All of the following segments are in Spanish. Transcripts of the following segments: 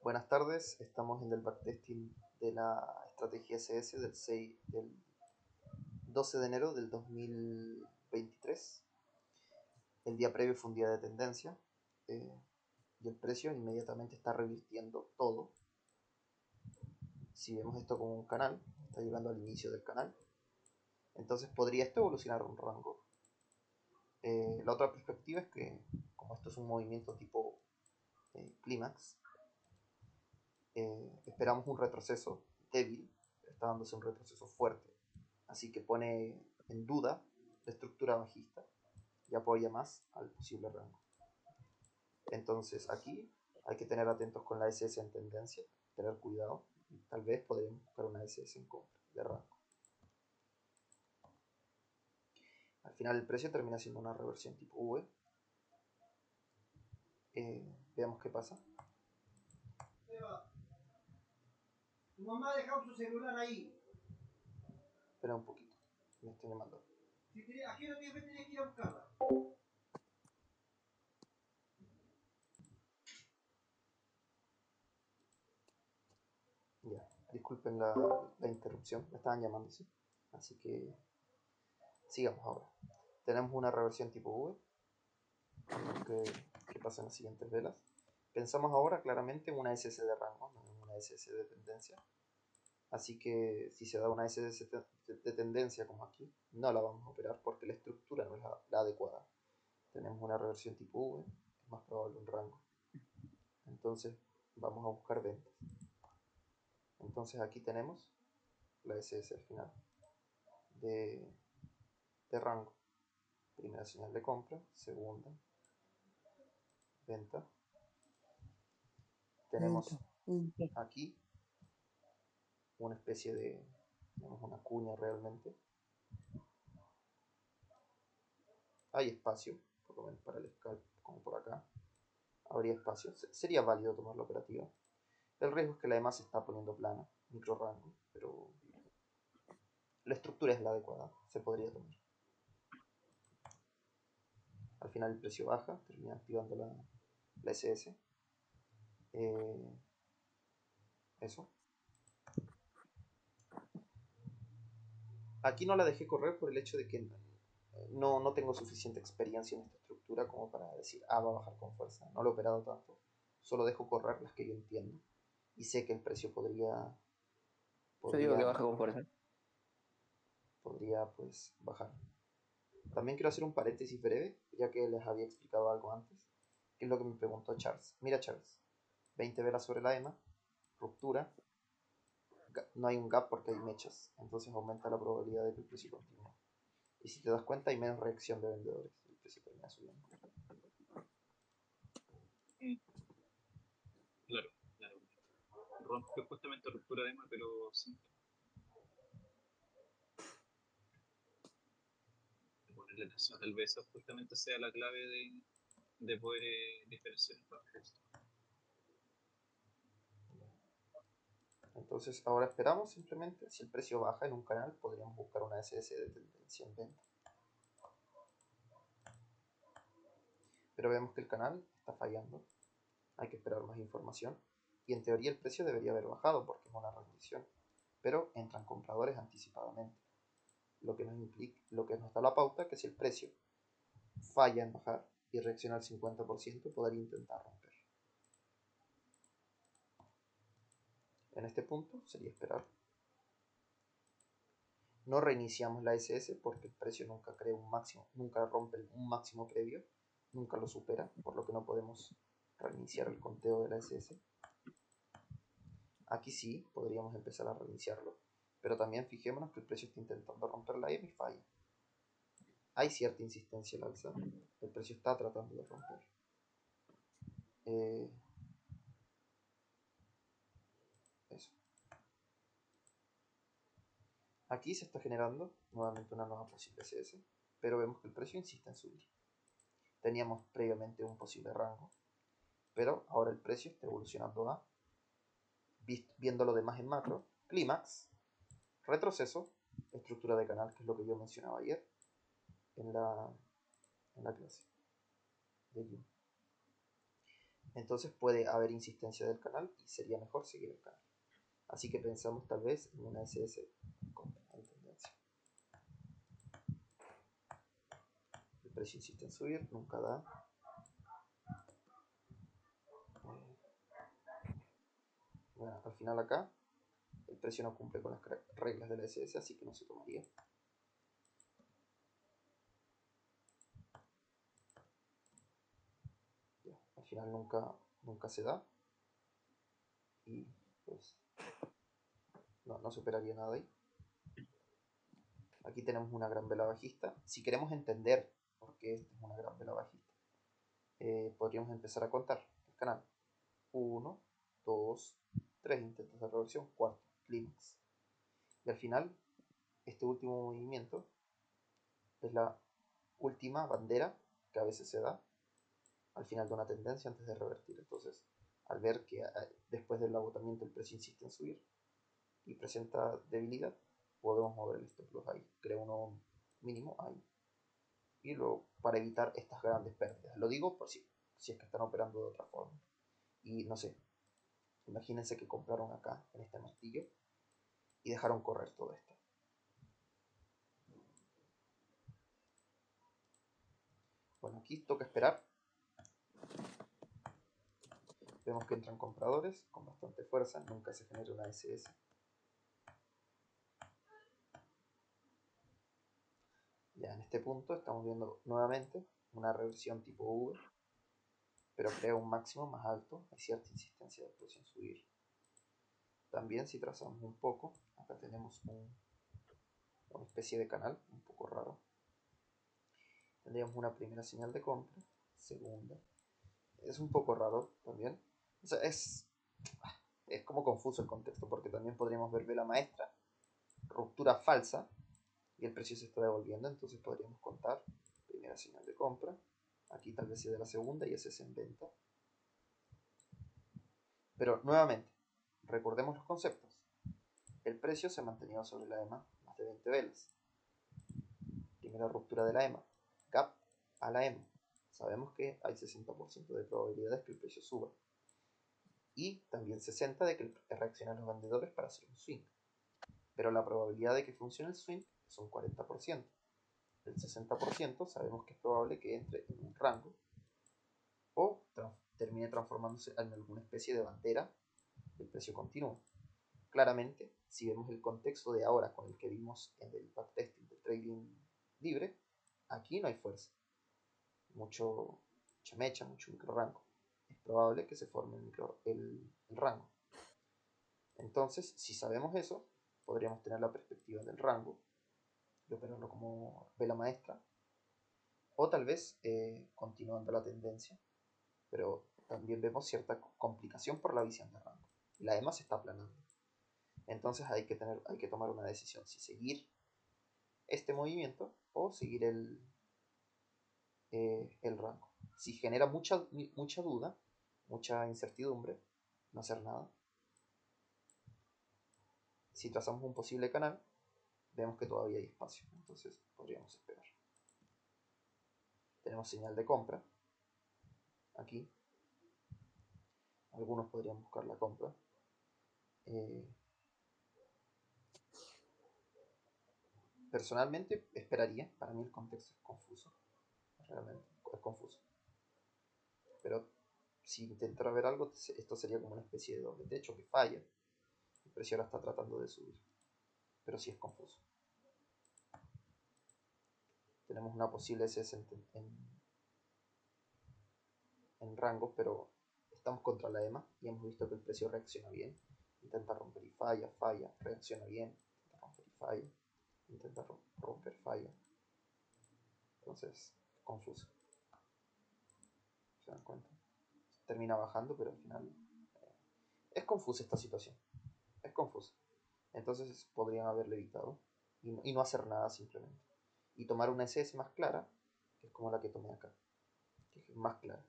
Buenas tardes, estamos en el backtesting de la estrategia SS del 12 de enero del 2023. El día previo fue un día de tendencia y el precio inmediatamente está revirtiendo todo. Si vemos esto como un canal, está llegando al inicio del canal, entonces podría esto evolucionar a un rango. La otra perspectiva es que, como esto es un movimiento tipo clímax, esperamos un retroceso débil, está dándose un retroceso fuerte, así que pone en duda la estructura bajista y apoya más al posible rango. Entonces aquí hay que tener atentos con la SS en tendencia, tener cuidado, y tal vez podríamos buscar una SS en compra de rango. Al final el precio termina siendo una reversión tipo V. Veamos qué pasa. Tu mamá ha dejado su celular ahí. Espera un poquito, me estoy llamando. ¿A qué hora tenías que ir a buscarla? Ya, disculpen la interrupción, me estaban llamando, sí. Así que sigamos ahora. Tenemos una reversión tipo V. Que pasa en las siguientes velas. Pensamos ahora claramente en una SS de rango, no en una SS de tendencia. Así que si se da una SS de tendencia como aquí, no la vamos a operar porque la estructura no es la adecuada. Tenemos una reversión tipo V, es más probable un rango. Entonces vamos a buscar ventas. Entonces aquí tenemos la SS al final de rango. Primera señal de compra, segunda, venta. Tenemos aquí una especie de, digamos, una cuña realmente. Hay espacio, por lo menos para el scalp, como por acá. Habría espacio, sería válido tomar la operativa. El riesgo es que la EMA se está poniendo plana, micro rango, pero la estructura es la adecuada, se podría tomar. Al final el precio baja, termina activando la SS. Eso. Aquí no la dejé correr por el hecho de que no tengo suficiente experiencia en esta estructura como para decir, va a bajar con fuerza. No lo he operado tanto. Solo dejo correr las que yo entiendo. Y sé que el precio podría, Yo digo que podría, baja con fuerza. podría pues bajar. También quiero hacer un paréntesis breve, ya que les había explicado algo antes, que es lo que me preguntó Charles. Mira Charles, 20 velas sobre la EMA, ruptura, no hay un gap porque hay mechas, entonces aumenta la probabilidad de que el precio continúe. Y si te das cuenta hay menos reacción de vendedores, el precio termina subiendo. Claro, claro. Rompe justamente ruptura de EMA, pero simple. Ponerle atención. Tal vez esa justamente sea la clave de poder diferenciar entre los dos. Entonces ahora esperamos simplemente, si el precio baja en un canal, podríamos buscar una SS de tendencia en venta. Pero vemos que el canal está fallando, hay que esperar más información, y en teoría el precio debería haber bajado porque es una rendición, pero entran compradores anticipadamente, lo que nos da la pauta que si el precio falla en bajar y reacciona al 50%, podría intentar romper. En este punto sería esperar. No reiniciamos la SS porque el precio nunca crea un máximo, nunca rompe un máximo previo, nunca lo supera, por lo que no podemos reiniciar el conteo de la SS. Aquí sí podríamos empezar a reiniciarlo, pero también fijémonos que el precio está intentando romper la EMA y falla. Hay cierta insistencia al alza, el precio está tratando de romper. Eso. Aquí se está generando nuevamente una nueva posible SS, pero vemos que el precio insiste en subir. Teníamos previamente un posible rango, pero ahora el precio está evolucionando a, viendo lo demás en macro, clímax, retroceso, estructura de canal, que es lo que yo mencionaba ayer en la clase de June. entonces puede haber insistencia del canal y sería mejor seguir el canal. Así que pensamos tal vez en una SS con tendencia. El precio insiste en subir, nunca da. Bueno, al final acá el precio no cumple con las reglas de la SS, así que no se tomaría. Ya, al final nunca se da. Y pues no superaría nada ahí. Aquí tenemos una gran vela bajista. Si queremos entender por qué esta es una gran vela bajista, podríamos empezar a contar el canal. 1, 2, 3 intentos de reversión, cuarto, clímax. Y al final, este último movimiento es la última bandera que a veces se da al final de una tendencia antes de revertir. Entonces, al ver que después del agotamiento el precio insiste en subir y presenta debilidad, podemos mover el stop loss ahí. Creo uno mínimo ahí. Y luego, para evitar estas grandes pérdidas. Lo digo por si es que están operando de otra forma. Y no sé, imagínense que compraron acá en este martillo y dejaron correr todo esto. Bueno, aquí toca esperar. Vemos que entran compradores con bastante fuerza, nunca se genera una SS. Ya en este punto estamos viendo nuevamente una reversión tipo V, pero crea un máximo más alto, hay cierta insistencia del precio en subir. También si trazamos un poco, acá tenemos una especie de canal un poco raro. Tendríamos una primera señal de compra, segunda. Es un poco raro también. O sea, es como confuso el contexto, porque también podríamos ver vela maestra, ruptura falsa, y el precio se está devolviendo, entonces podríamos contar primera señal de compra, aquí tal vez sea de la segunda y ese es en venta. Pero nuevamente, recordemos los conceptos. El precio se ha mantenido sobre la EMA más de 20 velas. Primera ruptura de la EMA, gap a la EMA. Sabemos que hay 60% de probabilidades que el precio suba. Y también 60% de que reaccionen los vendedores para hacer un swing. Pero la probabilidad de que funcione el swing es un 40%. El 60% sabemos que es probable que entre en un rango o termine transformándose en alguna especie de bandera del precio continuo. Claramente, si vemos el contexto de ahora con el que vimos en el backtesting del trading libre, aquí no hay fuerza, mucha mecha, mucho micro rango. Es probable que se forme el rango. Entonces, si sabemos eso, podríamos tener la perspectiva del rango y operarlo como vela maestra, o tal vez continuando la tendencia, pero también vemos cierta complicación por la visión de rango. La EMA se está aplanando. Entonces hay que tomar una decisión, si seguir este movimiento o seguir el rango. Si genera mucha duda, mucha incertidumbre, no hacer nada. Si trazamos un posible canal, vemos que todavía hay espacio, entonces podríamos esperar. Tenemos señal de compra aquí. Algunos podrían buscar la compra. Personalmente esperaría, para mí el contexto es confuso, realmente es confuso. Pero si intentara ver algo, esto sería como una especie de doble techo que falla. El precio ahora está tratando de subir, pero sí es confuso. Tenemos una posible SS en rango, pero estamos contra la EMA y hemos visto que el precio reacciona bien. Intenta romper y falla, falla, reacciona bien, intenta romper y falla, intenta romper, falla. Entonces, confuso. ¿Se dan cuenta? Termina bajando, pero al final es confusa esta situación. Es confusa. Entonces podrían haberle evitado y no hacer nada simplemente. Y tomar una SS más clara, que es como la que tomé acá, que es más clara.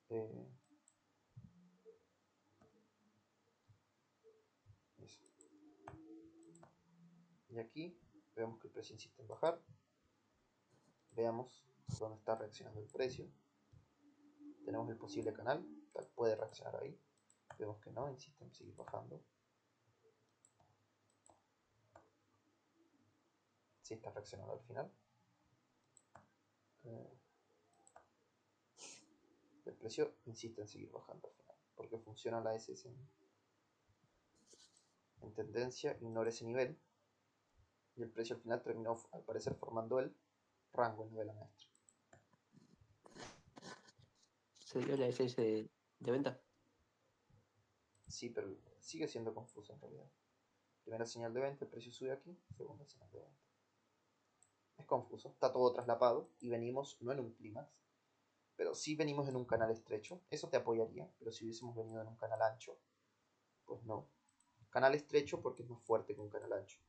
Eso. Y aquí vemos que el precio insiste en bajar. Veamos dónde está reaccionando el precio. tenemos el posible canal, puede reaccionar ahí. Vemos que no, insiste en seguir bajando. Sí está reaccionando al final. El precio insiste en seguir bajando al final, porque funciona la SS en tendencia, ignora ese nivel, y el precio al final terminó al parecer formando el rango, el nivel a maestro. ¿Se dio la SS de venta? Sí, pero sigue siendo confuso en realidad. Primera señal de venta, el precio sube aquí, segunda señal de venta. Es confuso, está todo traslapado y venimos no en un clímax, pero sí venimos en un canal estrecho. Eso te apoyaría, pero si hubiésemos venido en un canal ancho, pues no. Canal estrecho porque es más fuerte que un canal ancho.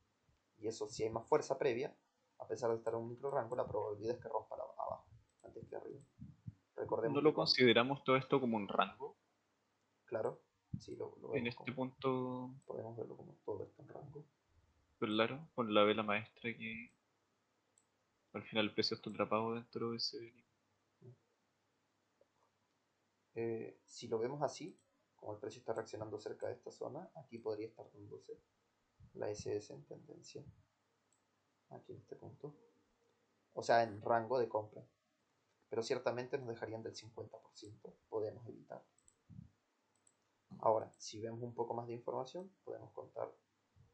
Y eso, si hay más fuerza previa, a pesar de estar en un micro rango, la probabilidad es que rompa abajo antes que arriba. Recordemos ¿No que lo consideramos todo esto como un rango? claro, sí, lo En vemos este como, punto, podemos verlo como todo esto en rango. claro, con la vela maestra que al final el precio está atrapado dentro de ese. Si lo vemos así, como el precio está reaccionando cerca de esta zona, aquí podría estar dándose la SS en tendencia, aquí en este punto, o sea, en rango de compra, pero ciertamente nos dejarían del 50%, podemos evitar. Ahora, si vemos un poco más de información, podemos contar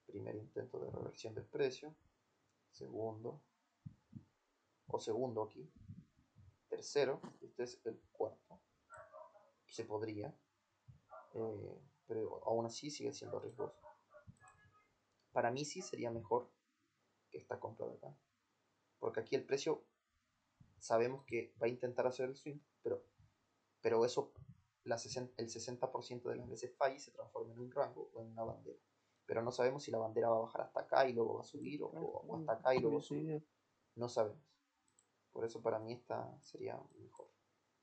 primer intento de reversión del precio, segundo, o segundo aquí, tercero, este es el cuarto, se podría, pero aún así sigue siendo riesgoso. Para mí sí sería mejor que esta compra de acá, porque aquí el precio sabemos que va a intentar hacer el swing, pero eso el 60% de las veces falla y se transforma en un rango o en una bandera. Pero no sabemos si la bandera va a bajar hasta acá y luego va a subir, o hasta acá y luego subir. No sabemos. Por eso para mí esta sería mejor,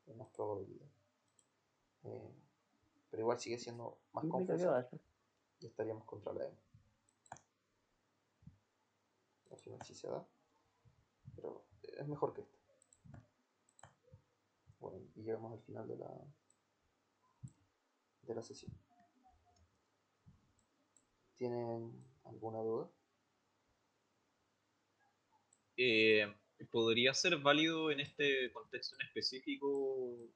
con más probabilidad. Pero igual sigue siendo más confusa y estaríamos contra la M. Al final sí se da, pero es mejor que esta. Bueno, y llegamos al final de la sesión. ¿Tienen alguna duda? ¿Podría ser válido en este contexto en específico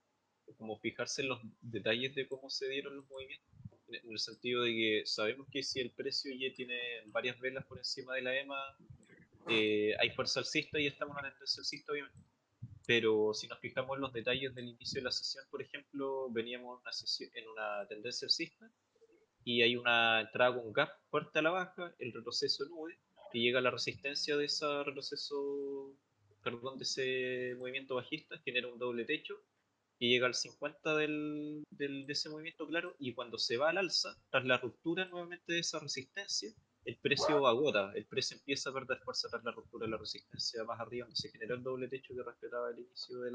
como fijarse en los detalles de cómo se dieron los movimientos? En el sentido de que sabemos que si el precio ya tiene varias velas por encima de la EMA, hay fuerza alcista y estamos en una tendencia alcista, obviamente. Pero si nos fijamos en los detalles del inicio de la sesión, por ejemplo, veníamos en una tendencia alcista y hay una entrada con gap fuerte a la baja, el retroceso nube, y llega a la resistencia de ese retroceso, perdón, de ese movimiento bajista, genera un doble techo y llega al 50 de ese movimiento claro, y cuando se va al alza, tras la ruptura nuevamente de esa resistencia, el precio agota, el precio empieza a perder fuerza tras la ruptura de la resistencia más arriba, donde se generó el doble techo que respetaba el inicio de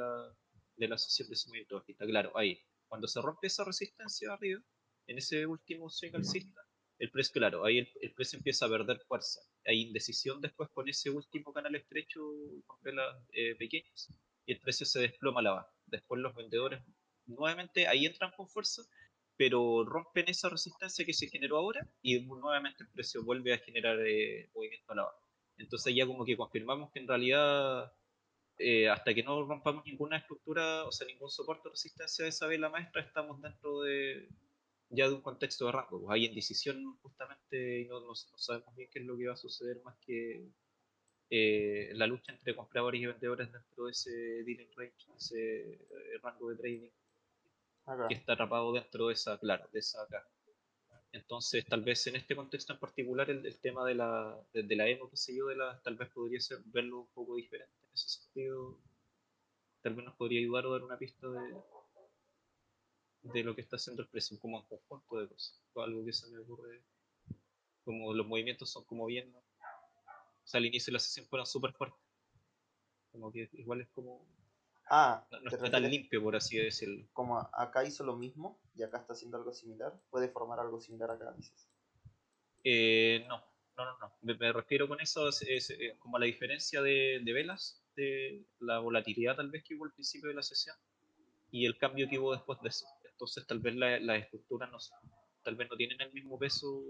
la sesión de ese movimiento bajista. Claro, ahí, cuando se rompe esa resistencia arriba, en ese último swing alcista, el precio, claro, ahí el precio empieza a perder fuerza. Hay indecisión después con ese último canal estrecho con velas pequeñas y el precio se desploma a la baja. Después los vendedores nuevamente ahí entran con fuerza, pero rompen esa resistencia que se generó ahora y nuevamente el precio vuelve a generar movimiento a la baja. Entonces ya como que confirmamos que en realidad hasta que no rompamos ninguna estructura, o sea, ningún soporte de resistencia de esa vela maestra, estamos dentro de ya de un contexto de rango. Pues hay indecisión justamente y no sabemos bien qué es lo que va a suceder más que la lucha entre compradores y vendedores dentro de ese dealing range, ese rango de trading Acá. que está atrapado dentro de esa, claro, de esa caja. Entonces, tal vez en este contexto en particular, el tema de la emo, qué sé yo, tal vez podría ser verlo un poco diferente en ese sentido. Tal vez nos podría ayudar o dar una pista de lo que está haciendo el precio, como un conjunto de cosas. O algo que se me ocurre, como los movimientos son como bien, ¿no? O sea, al inicio de la sesión fueron súper fuertes. Como que igual es como no ¿Te está tan refieres limpio, por así decirlo. como acá hizo lo mismo y acá está haciendo algo similar? ¿Puede formar algo similar acá, dices? No. Me refiero con eso como a la diferencia de velas, de la volatilidad tal vez que hubo al principio de la sesión. y el cambio que hubo después de eso. Entonces tal vez las estructuras no, tal vez no tienen el mismo peso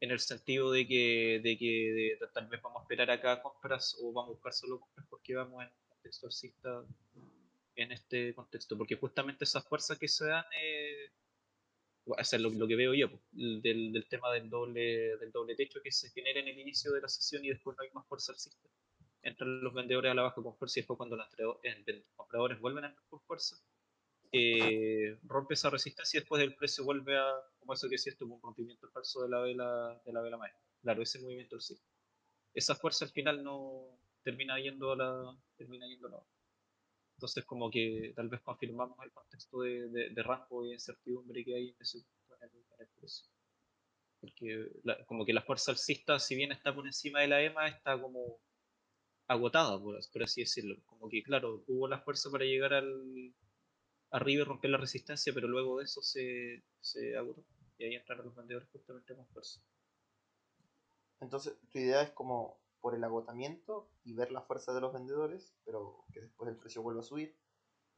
en el sentido de tal vez vamos a esperar acá compras o vamos a buscar solo compras porque vamos en contexto alcista en este contexto, porque justamente esas fuerzas que se dan, o sea, lo que veo yo, pues, del tema del doble techo que se genera en el inicio de la sesión y después no hay más fuerza alcista. Entran los vendedores a la baja con fuerza y después cuando los compradores vuelven a entrar con fuerza, rompe esa resistencia y después el precio vuelve a, como eso que decías tú, un rompimiento falso de la vela maestra. Claro, ese movimiento alcista. Esa fuerza al final no termina yendo a la baja. Entonces como que tal vez confirmamos el contexto de rango y incertidumbre que hay en ese punto en el precio. Porque como que la fuerza alcista, si bien está por encima de la EMA, está como agotada, por así decirlo. Como que, claro, hubo la fuerza para llegar arriba y romper la resistencia, pero luego de eso se agotó. Y ahí entraron los vendedores justamente con fuerza. Entonces, tu idea es como por el agotamiento y ver la fuerza de los vendedores, pero que después el precio vuelva a subir.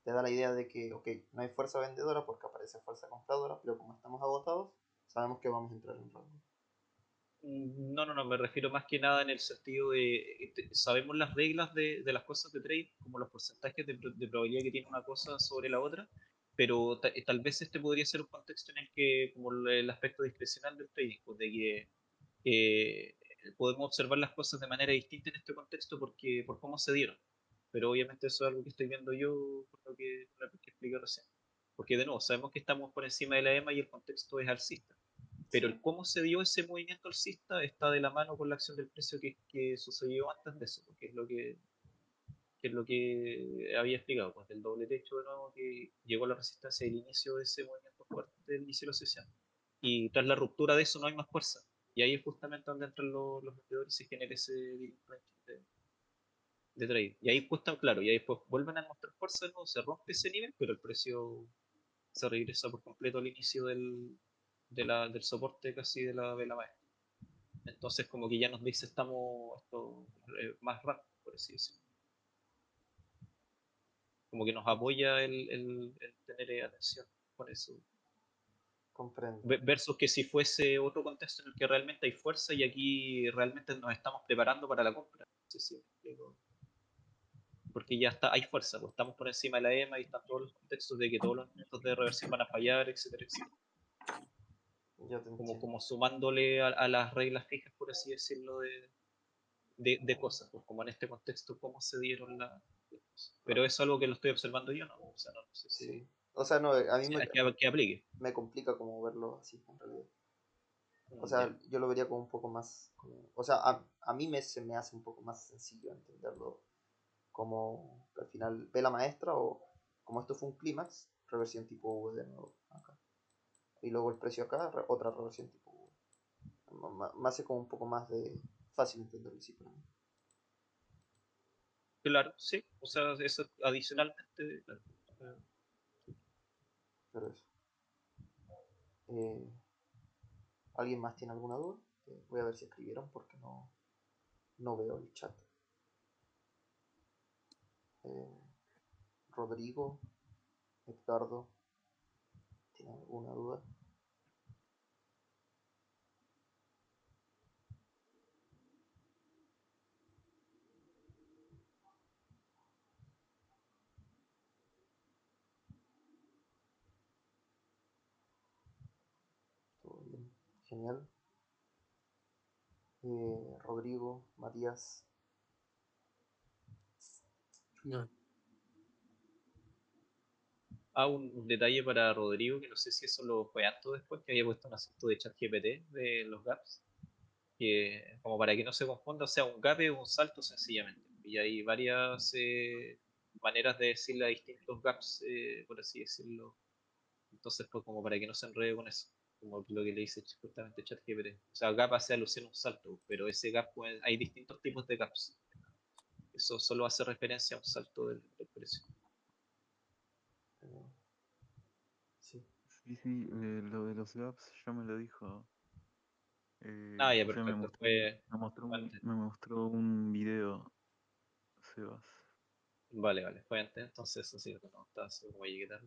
Te da la idea de que, ok, no hay fuerza vendedora porque aparece fuerza compradora, pero como estamos agotados, sabemos que vamos a entrar en rango. No, me refiero más que nada en el sentido de, sabemos las reglas de las cosas de trade, como los porcentajes de probabilidad que tiene una cosa sobre la otra, pero tal vez este podría ser un contexto en el que, como el aspecto discrecional del trading, pues de que eh, podemos observar las cosas de manera distinta en este contexto por cómo se dieron. Pero obviamente eso es algo que estoy viendo yo por lo que expliqué recién. Porque de nuevo, sabemos que estamos por encima de la EMA y el contexto es alcista, pero el cómo se dio ese movimiento alcista está de la mano con la acción del precio que sucedió antes de eso, porque es lo que había explicado, pues del doble techo de nuevo que llegó a la resistencia del inicio de ese movimiento fuerte del inicio de la sesión. Y tras la ruptura de eso no hay más fuerza. Y ahí es justamente donde entran los vendedores y se genera ese deep range de trade. Y ahí justo, claro, y ahí después vuelven a mostrar fuerza de nuevo, se rompe ese nivel, pero el precio se regresa por completo al inicio del soporte casi de la vela maestra. Entonces como que ya nos dice estamos esto, más rápido, por así decirlo. Como que nos apoya el tener atención con eso. Comprendo. Versus que si fuese otro contexto en el que realmente hay fuerza y aquí realmente nos estamos preparando para la compra. No sé si me explico. Porque ya está, hay fuerza, pues estamos por encima de la EMA y están todos los contextos de que todos los intentos de reversión van a fallar, etcétera, etcétera. Ya te entiendo. Como sumándole a las reglas fijas, por así decirlo, de cosas, pues como en este contexto, cómo se dieron las cosas. Pero eso es algo que lo estoy observando yo, ¿no? O sea, no sé Sí. O sea, no, a mí si que aplique. me complica como verlo así, en realidad. O Ya. sea, yo lo vería como un poco más, o sea, a mí se me hace un poco más sencillo entenderlo como que al final ve la maestra o como esto fue un clímax, reversión tipo V de nuevo acá. Y luego el precio acá, otra reversión tipo V. Me hace como un poco más de fácil entenderlo así para mí. Claro, sí. O sea, eso adicionalmente, claro. Pero eso. Eh, ¿Alguien más tiene alguna duda? Voy a ver si escribieron porque no veo el chat. Eh, Rodrigo, Edgardo, ¿tiene alguna duda? Todo bien. Genial. Rodrigo, Matías. No, Un detalle para Rodrigo, que no sé si eso lo fue harto después, que había puesto un asunto de chat GPT de los gaps, que como para que no se confunda, o sea, un gap es un salto sencillamente. Y hay varias maneras de decirle a distintos gaps, por así decirlo. Entonces, pues como para que no se enrede con eso, como lo que le dice justamente ChatGPT. O sea, gap hace alusión a un salto, pero ese gap, pues, hay distintos tipos de gaps. Eso solo hace referencia a un salto del precio. Eh, sí. Sí, lo de los gaps ya me lo dijo. Ah, ya, O sea, perfecto. Fue me mostró un video, Sebas. Vale, vale. Fue antes, entonces eso sí, lo que no estaba seguro cómo llegué tarde.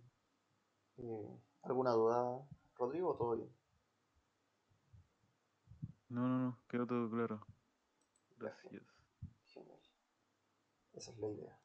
¿Alguna duda, Rodrigo, o todo bien? No, no, no, quedó todo claro. Ya, Gracias. genial. Esa es la idea.